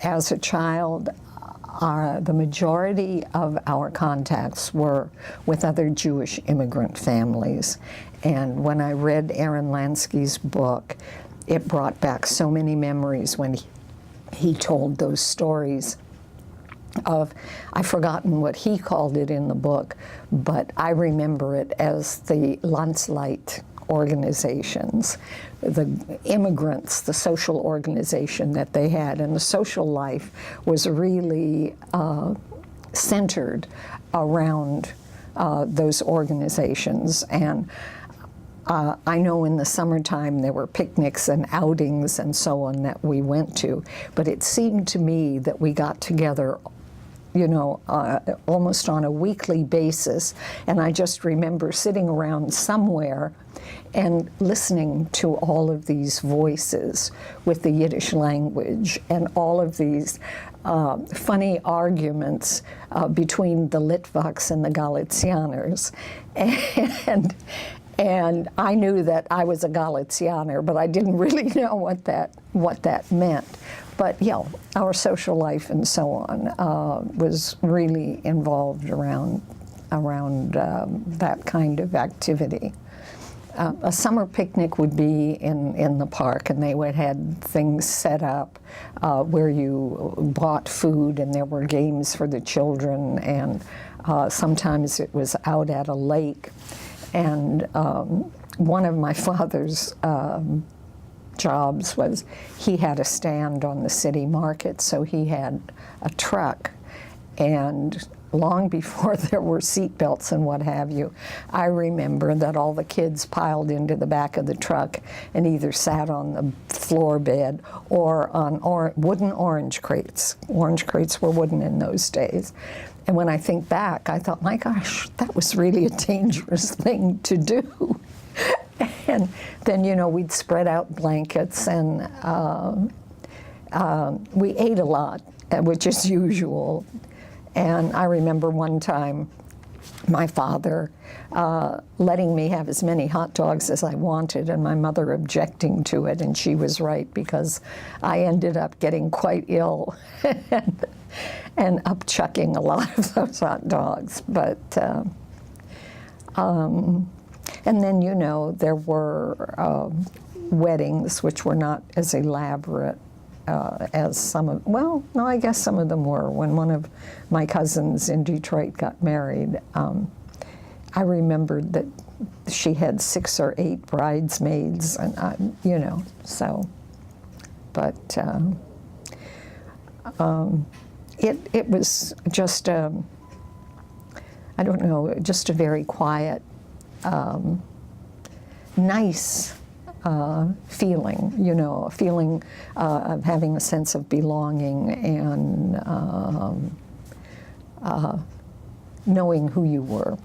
as a child, the majority of our contacts were with other Jewish immigrant families. And when I read Aaron Lansky's book, it brought back so many memories when he told those stories of, I've forgotten what he called it in the book, but I remember it as the Landsleit organizations, the immigrants, the social organization that they had. And the social life was really centered around those organizations. And I know in the summertime there were picnics and outings and so on that we went to, but it seemed to me that we got together, you know, almost on a weekly basis. And I just remember sitting around somewhere and listening to all of these voices with the Yiddish language and all of these funny arguments between the Litvaks and the Galicianers. And I knew that I was a Galicianer, but I didn't really know what that meant. But yeah, our social life and so on was really involved around that kind of activity. A summer picnic would be in the park, and they would had things set up where you bought food, and there were games for the children, and sometimes it was out at a lake. And one of my father's jobs was he had a stand on the city market, so he had a truck. And long before there were seat belts and what have you, I remember that all the kids piled into the back of the truck and either sat on the floor bed or on wooden orange crates. Orange crates were wooden in those days. And when I think back, I thought, my gosh, that was really a dangerous thing to do. And then, you know, we'd spread out blankets, and we ate a lot, which is usual. And I remember one time my father letting me have as many hot dogs as I wanted, and my mother objecting to it, and she was right, because I ended up getting quite ill and upchucking a lot of those hot dogs. But and then, you know, there were weddings which were not as elaborate as some of, well, no, I guess some of them were. When one of my cousins in Detroit got married, I remembered that she had 6 or 8 bridesmaids, and you know, so, but it was just I don't know, just a very quiet, nice feeling, you know, a feeling of having a sense of belonging and knowing who you were.